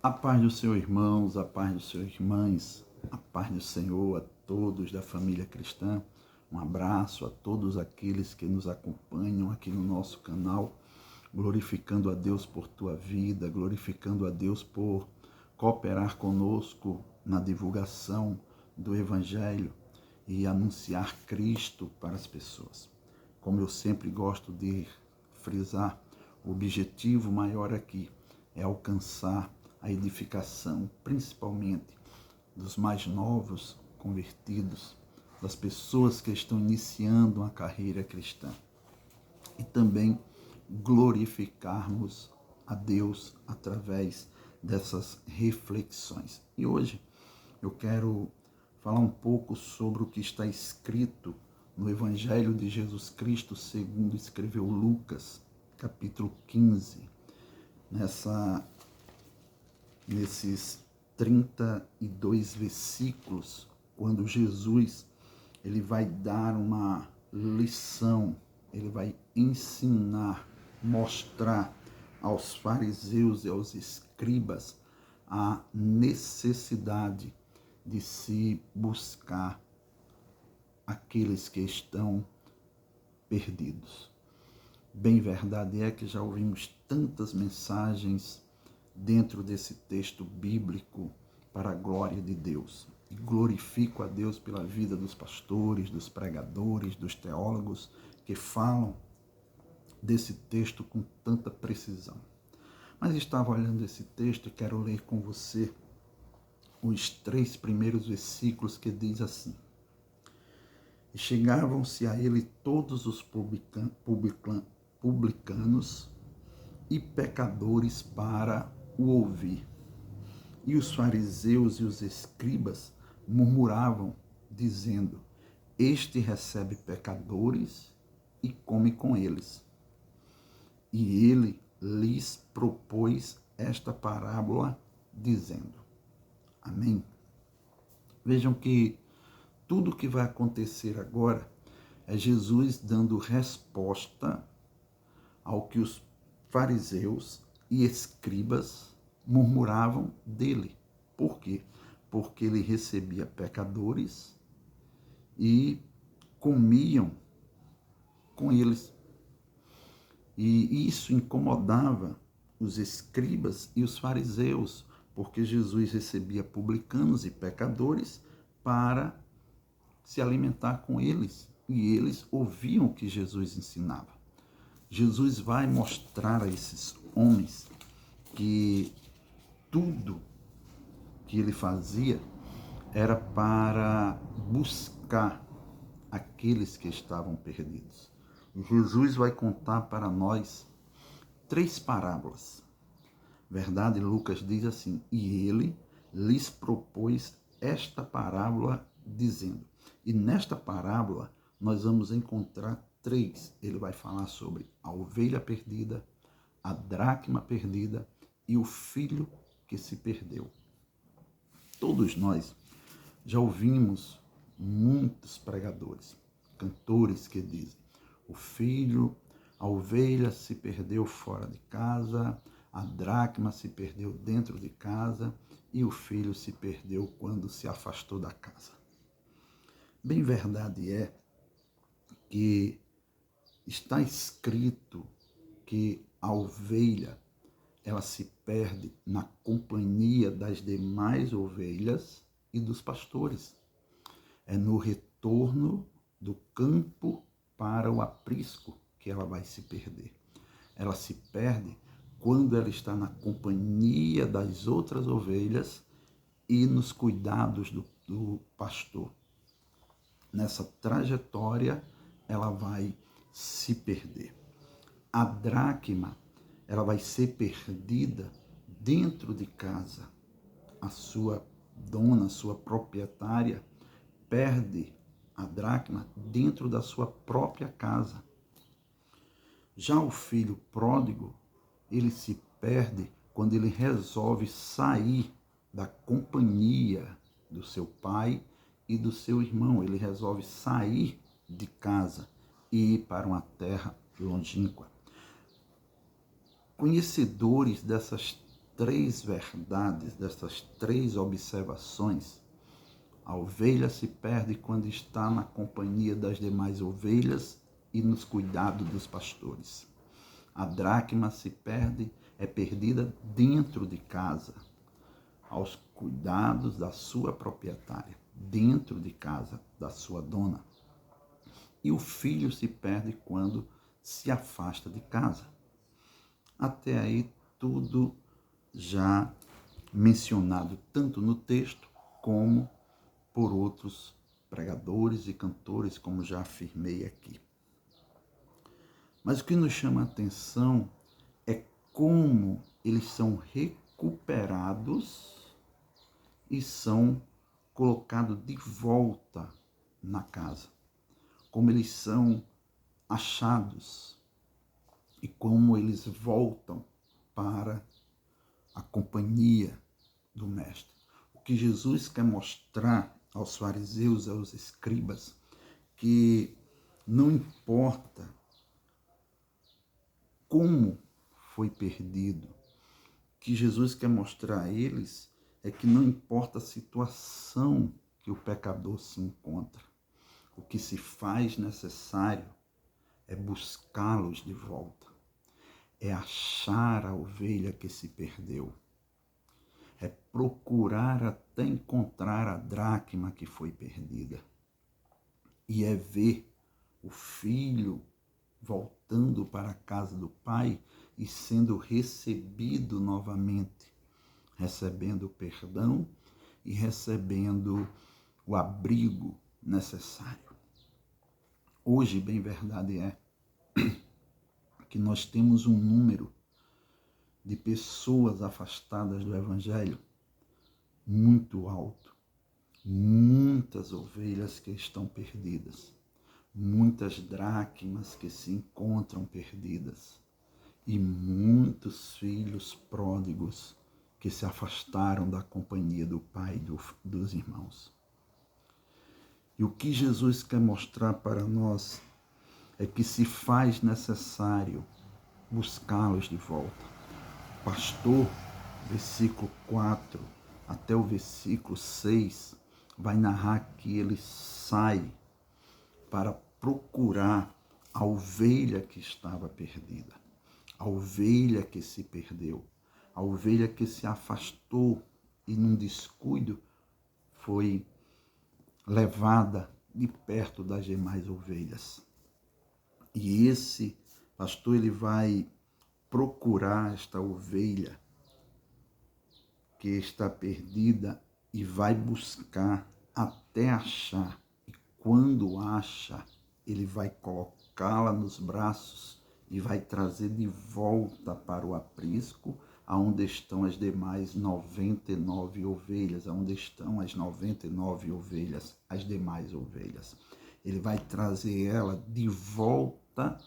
A paz do Senhor, irmãos, a paz do Senhor, irmãs, a paz do Senhor a todos da família cristã. Um abraço a todos aqueles que nos acompanham aqui no nosso canal, glorificando a Deus por tua vida, glorificando a Deus por cooperar conosco na divulgação do Evangelho e anunciar Cristo para as pessoas. Como eu sempre gosto de frisar, o objetivo maior aqui é alcançar a edificação, principalmente dos mais novos convertidos, das pessoas que estão iniciando uma carreira cristã. E também glorificarmos a Deus através dessas reflexões. E hoje eu quero falar um pouco sobre o que está escrito no Evangelho de Jesus Cristo, segundo escreveu Lucas, capítulo 15, nesses 32 versículos, quando Jesus ele vai dar uma lição, ele vai ensinar, mostrar aos fariseus e aos escribas a necessidade de se buscar aqueles que estão perdidos. Bem verdade é que já ouvimos tantas mensagens dentro desse texto bíblico para a glória de Deus. E glorifico a Deus pela vida dos pastores, dos pregadores, dos teólogos que falam desse texto com tanta precisão. Mas estava olhando esse texto e quero ler com você os 3 primeiros versículos que diz assim: E chegavam-se a ele todos os publicanos e pecadores para o ouvir. E os fariseus e os escribas murmuravam, dizendo: Este recebe pecadores e come com eles. E ele lhes propôs esta parábola, dizendo. Amém? Vejam que tudo o que vai acontecer agora é Jesus dando resposta ao que os fariseus e escribas murmuravam dele. Por quê? Porque ele recebia pecadores e comiam com eles. E isso incomodava os escribas e os fariseus, porque Jesus recebia publicanos e pecadores para se alimentar com eles. E eles ouviam o que Jesus ensinava. Jesus vai mostrar a esses homens que tudo que ele fazia era para buscar aqueles que estavam perdidos. Jesus vai contar para nós 3 parábolas. Verdade, Lucas diz assim: E ele lhes propôs esta parábola, dizendo. E nesta parábola nós vamos encontrar 3. Ele vai falar sobre a ovelha perdida, a dracma perdida e o filho que se perdeu. Todos nós já ouvimos muitos pregadores, cantores que dizem: o filho, a ovelha se perdeu fora de casa, a dracma se perdeu dentro de casa e o filho se perdeu quando se afastou da casa. Bem verdade é que está escrito que a ovelha ela se perde na companhia das demais ovelhas e dos pastores. É no retorno do campo para o aprisco que ela vai se perder. Ela se perde quando ela está na companhia das outras ovelhas e nos cuidados do pastor. Nessa trajetória, ela vai se perder. A dracma, ela vai ser perdida dentro de casa. A sua dona, a sua proprietária, perde a dracma dentro da sua própria casa. Já o filho pródigo, ele se perde quando ele resolve sair da companhia do seu pai e do seu irmão. Ele resolve sair de casa e ir para uma terra longínqua. Conhecedores dessas três verdades, dessas três observações, a ovelha se perde quando está na companhia das demais ovelhas e nos cuidados dos pastores. A dracma se perde, é perdida dentro de casa, aos cuidados da sua proprietária, dentro de casa da sua dona. E o filho se perde quando se afasta de casa. Até aí tudo já mencionado tanto no texto como por outros pregadores e cantores, como já afirmei aqui. Mas o que nos chama a atenção é como eles são recuperados e são colocados de volta na casa. Como eles são achados e como eles voltam para a companhia do Mestre. O que Jesus quer mostrar aos fariseus e aos escribas, que não importa como foi perdido, que Jesus quer mostrar a eles é que não importa a situação que o pecador se encontra, o que se faz necessário é buscá-los de volta, é achar a ovelha que se perdeu, é procurar até encontrar a dracma que foi perdida, e é ver o filho voltando para a casa do Pai e sendo recebido novamente, recebendo o perdão e recebendo o abrigo necessário. Hoje, bem verdade é que nós temos um número de pessoas afastadas do Evangelho muito alto, muitas ovelhas que estão perdidas, muitas dracmas que se encontram perdidas e muitos filhos pródigos que se afastaram da companhia do Pai e dos irmãos. E o que Jesus quer mostrar para nós é que se faz necessário buscá-los de volta. O pastor, versículo 4 até o versículo 6, vai narrar que ele sai para procurar a ovelha que estava perdida, a ovelha que se perdeu, a ovelha que se afastou e num descuido foi levada de perto das demais ovelhas. E esse pastor, ele vai procurar esta ovelha que está perdida e vai buscar até achar. E quando acha, ele vai colocá-la nos braços e vai trazer de volta para o aprisco, aonde estão as demais 99 ovelhas, aonde estão as 99 ovelhas, as demais ovelhas. Ele vai trazer ela de volta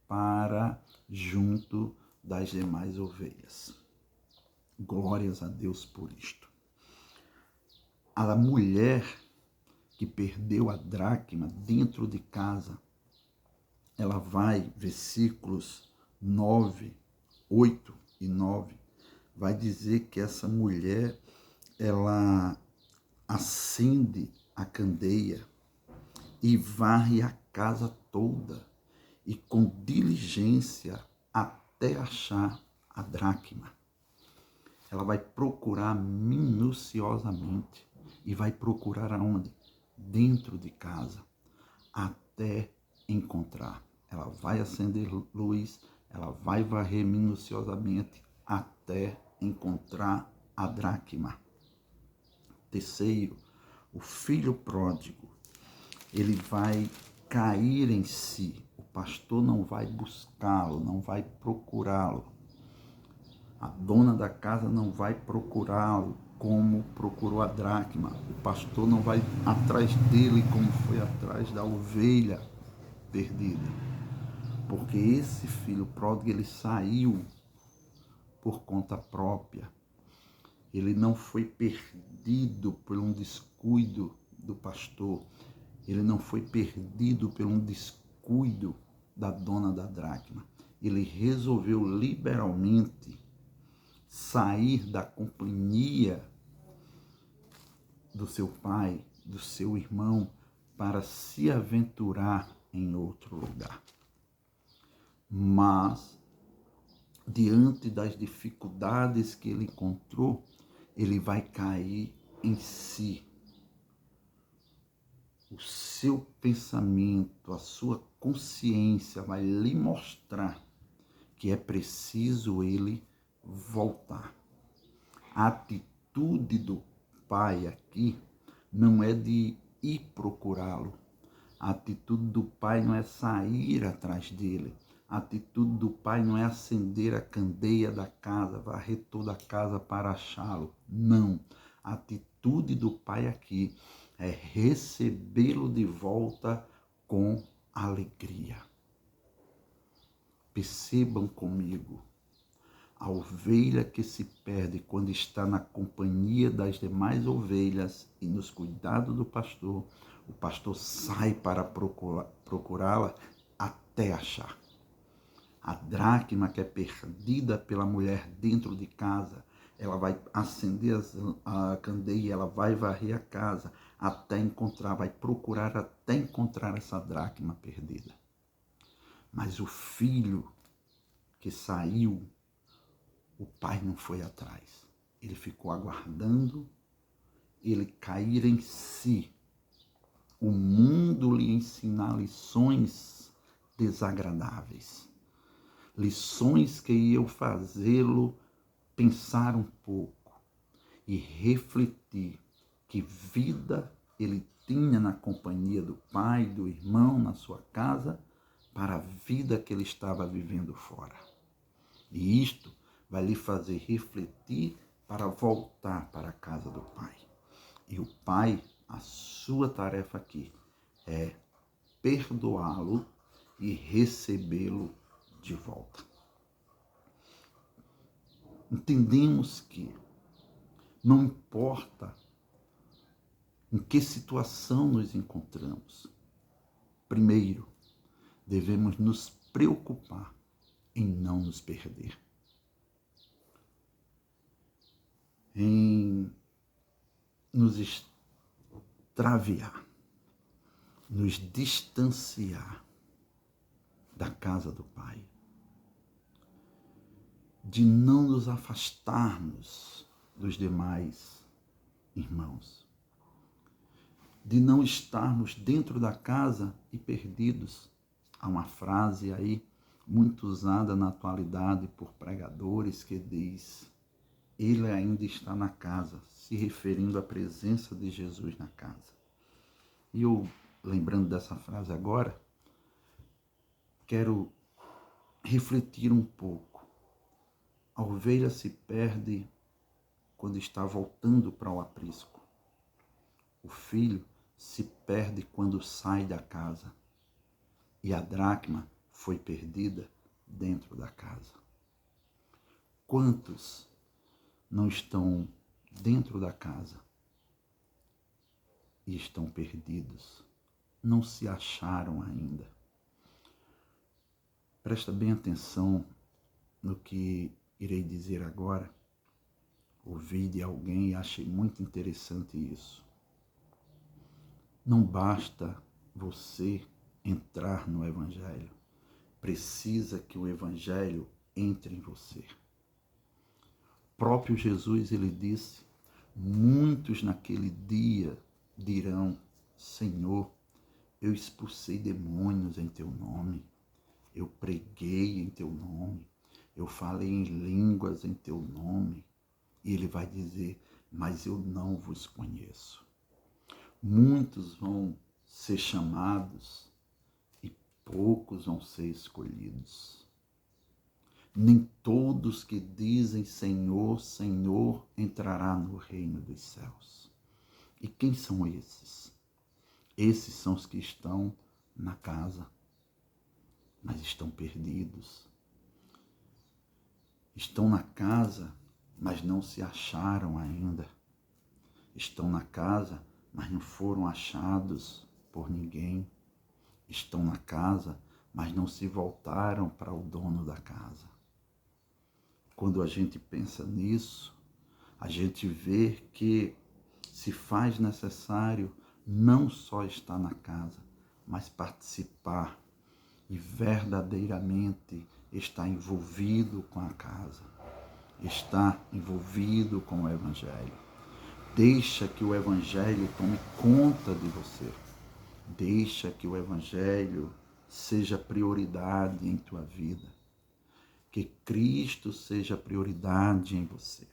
para junto das demais ovelhas. Glórias a Deus por isto. A mulher que perdeu a dracma dentro de casa, ela vai, versículos 9, 8 e 9, vai dizer que essa mulher, ela acende a candeia e varre a casa toda e com diligência até achar a dracma. Ela vai procurar minuciosamente e vai procurar aonde? Dentro de casa, até encontrar. Ela vai acender luz, ela vai varrer minuciosamente até encontrar a dracma. Terceiro, o filho pródigo, ele vai cair em si. O pastor não vai buscá-lo, não vai procurá-lo. A dona da casa não vai procurá-lo como procurou a dracma. O pastor não vai atrás dele como foi atrás da ovelha perdida. Porque esse filho pródigo, ele saiu por conta própria. Ele não foi perdido por um descuido do pastor. Ele não foi perdido por um descuido da dona da dracma. Ele resolveu liberalmente sair da companhia do seu pai, do seu irmão, para se aventurar em outro lugar. Mas, diante das dificuldades que ele encontrou, ele vai cair em si. O seu pensamento, a sua consciência vai lhe mostrar que é preciso ele voltar. A atitude do pai aqui não é de ir procurá-lo. A atitude do pai não é sair atrás dele. A atitude do pai não é acender a candeia da casa, varrer toda a casa para achá-lo. Não. A atitude do pai aqui é recebê-lo de volta com alegria. Percebam comigo. A ovelha que se perde quando está na companhia das demais ovelhas e nos cuidados do pastor, o pastor sai para procurá-la até achar. A dracma que é perdida pela mulher dentro de casa, ela vai acender a candeia, ela vai varrer a casa até encontrar, vai procurar até encontrar essa dracma perdida. Mas o filho que saiu, o pai não foi atrás. Ele ficou aguardando ele cair em si. O mundo lhe ensinar lições desagradáveis. Lições que iam fazê-lo pensar um pouco e refletir que vida ele tinha na companhia do pai, do irmão, na sua casa, para a vida que ele estava vivendo fora. E isto vai lhe fazer refletir para voltar para a casa do pai. E o pai, a sua tarefa aqui é perdoá-lo e recebê-lo de volta. Entendemos que não importa em que situação nos encontramos, primeiro, devemos nos preocupar em não nos perder. Em nos extraviar, nos distanciar da casa do Pai, de não nos afastarmos dos demais irmãos, de não estarmos dentro da casa e perdidos. Há uma frase aí muito usada na atualidade por pregadores que diz: ele ainda está na casa, se referindo à presença de Jesus na casa. E eu, lembrando dessa frase agora, quero refletir um pouco. A ovelha se perde quando está voltando para o aprisco. O filho se perde quando sai da casa. E a dracma foi perdida dentro da casa. Quantos não estão dentro da casa e estão perdidos? Não se acharam ainda. Presta bem atenção no que irei dizer agora. Ouvi de alguém e achei muito interessante isso. Não basta você entrar no Evangelho. Precisa que o Evangelho entre em você. O próprio Jesus, ele disse: muitos naquele dia dirão: Senhor, eu expulsei demônios em teu nome, eu preguei em teu nome, eu falei em línguas em teu nome. E ele vai dizer: mas eu não vos conheço. Muitos vão ser chamados e poucos vão ser escolhidos. Nem todos que dizem Senhor, Senhor entrará no reino dos céus. E quem são esses? Esses são os que estão na casa, mas estão perdidos. Estão na casa, mas não se acharam ainda. Estão na casa, mas não foram achados por ninguém. Estão na casa, mas não se voltaram para o dono da casa. Quando a gente pensa nisso, a gente vê que se faz necessário não só estar na casa, mas participar e verdadeiramente estar envolvido com a casa, estar envolvido com o Evangelho. Deixa que o Evangelho tome conta de você. Deixa que o Evangelho seja prioridade em tua vida. Que Cristo seja prioridade em você.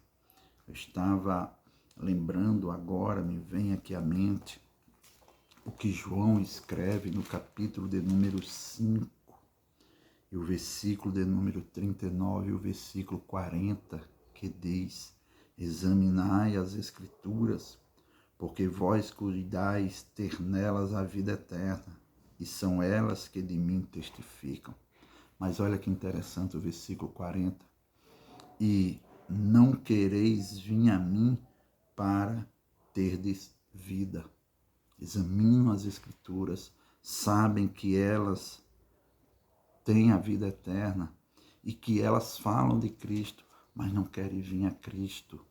Eu estava lembrando agora, me vem aqui à mente, o que João escreve no capítulo de número 5, e o versículo de número 39 e o versículo 40, que diz: examinai as Escrituras, porque vós cuidais ter nelas a vida eterna, e são elas que de mim testificam. Mas olha que interessante o versículo 40. E não quereis vir a mim para terdes vida. Examinam as Escrituras, sabem que elas têm a vida eterna e que elas falam de Cristo, mas não querem vir a Cristo.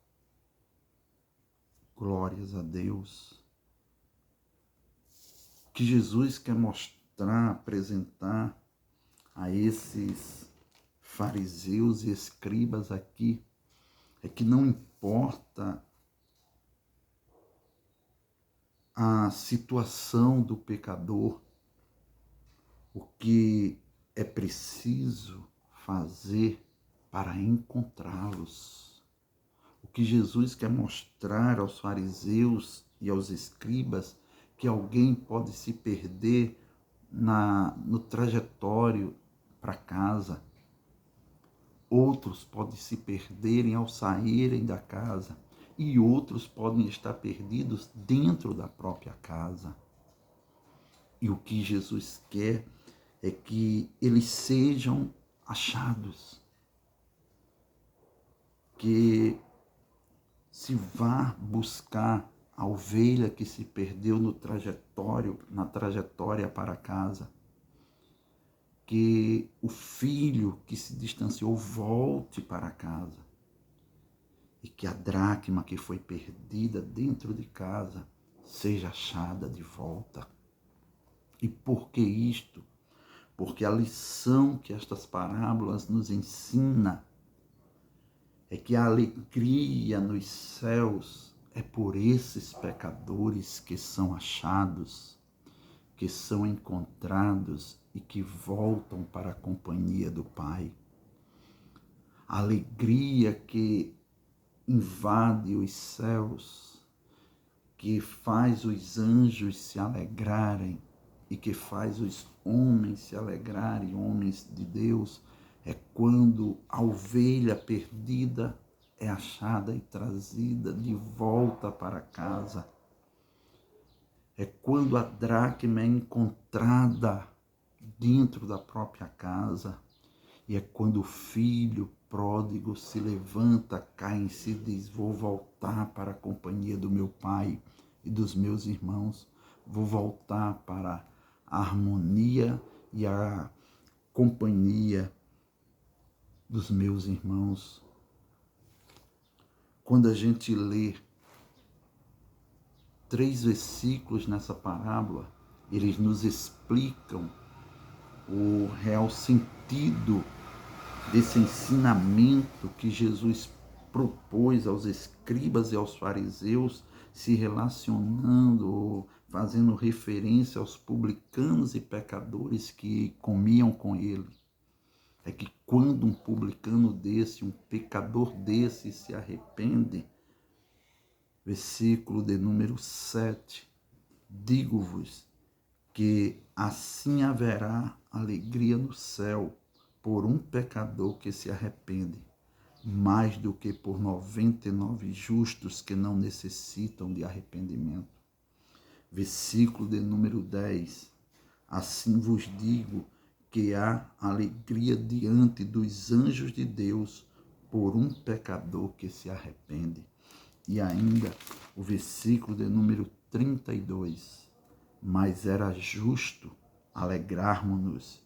Glórias a Deus. O que Jesus quer mostrar, apresentar a esses fariseus e escribas aqui é que não importa a situação do pecador, o que é preciso fazer para encontrá-los. O que Jesus quer mostrar aos fariseus e aos escribas, que alguém pode se perder no trajetório para casa. Outros podem se perderem ao saírem da casa e outros podem estar perdidos dentro da própria casa. E o que Jesus quer é que eles sejam achados, que se vá buscar a ovelha que se perdeu na trajetória para casa, que o filho que se distanciou volte para casa e que a dracma que foi perdida dentro de casa seja achada de volta. E por que isto? Porque a lição que estas parábolas nos ensina é que a alegria nos céus é por esses pecadores que são achados, que são encontrados e que voltam para a companhia do Pai. A alegria que invade os céus, que faz os anjos se alegrarem e que faz os homens se alegrarem, homens de Deus, é quando a ovelha perdida é achada e trazida de volta para casa. É quando a dracma é encontrada dentro da própria casa. E é quando o filho pródigo se levanta, cai em si e diz: vou voltar para a companhia do meu pai e dos meus irmãos. Vou voltar para a harmonia e a companhia dos meus irmãos. Quando a gente lê 3 versículos nessa parábola, eles nos explicam o real sentido desse ensinamento que Jesus propôs aos escribas e aos fariseus, se relacionando, fazendo referência aos publicanos e pecadores que comiam com ele. É que quando um publicano desse, um pecador desse se arrepende, versículo de número 7, digo-vos que assim haverá alegria no céu por um pecador que se arrepende, mais do que por 99 justos que não necessitam de arrependimento. Versículo de número 10. Assim vos digo que há alegria diante dos anjos de Deus por um pecador que se arrepende. E ainda o versículo de número 32. Mas era justo alegrarmos-nos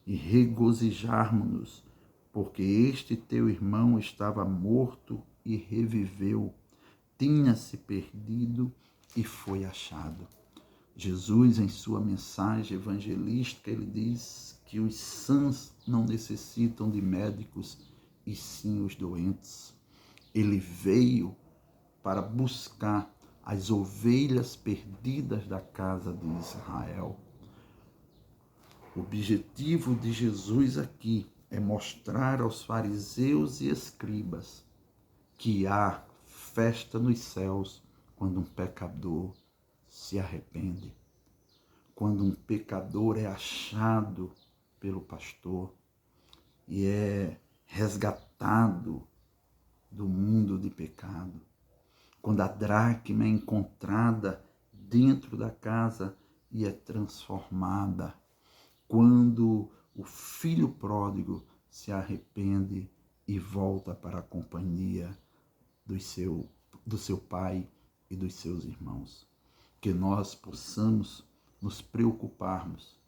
e regozijarmos-nos porque este teu irmão estava morto e reviveu, tinha se perdido e foi achado. Jesus, em sua mensagem evangelística, ele diz que os sãos não necessitam de médicos, e sim os doentes. Ele veio para buscar as ovelhas perdidas da casa de Israel. O objetivo de Jesus aqui é mostrar aos fariseus e escribas que há festa nos céus quando um pecador se arrepende, quando um pecador é achado pelo pastor e é resgatado do mundo de pecado, quando a dracma é encontrada dentro da casa e é transformada, quando o filho pródigo se arrepende e volta para a companhia do seu pai e dos seus irmãos. Que nós possamos nos preocuparmos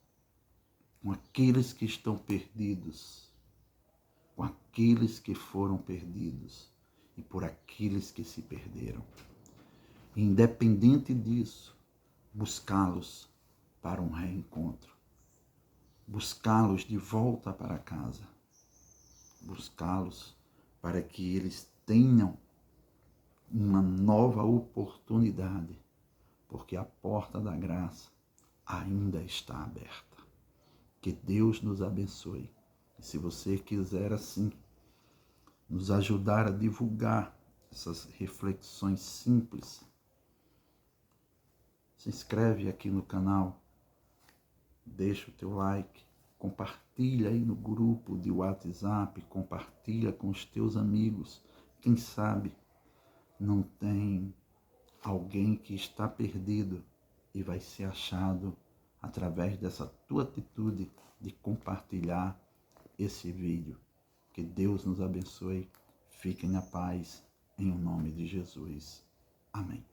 com aqueles que estão perdidos, com aqueles que foram perdidos e por aqueles que se perderam. Independente disso, buscá-los para um reencontro, buscá-los de volta para casa, buscá-los para que eles tenham uma nova oportunidade, porque a porta da graça ainda está aberta. Que Deus nos abençoe. E se você quiser assim nos ajudar a divulgar essas reflexões simples, se inscreve aqui no canal, deixa o teu like, compartilha aí no grupo de WhatsApp, compartilha com os teus amigos. Quem sabe não tem alguém que está perdido e vai ser achado através dessa tua atitude de compartilhar esse vídeo. Que Deus nos abençoe. Fiquem na paz, em nome de Jesus. Amém.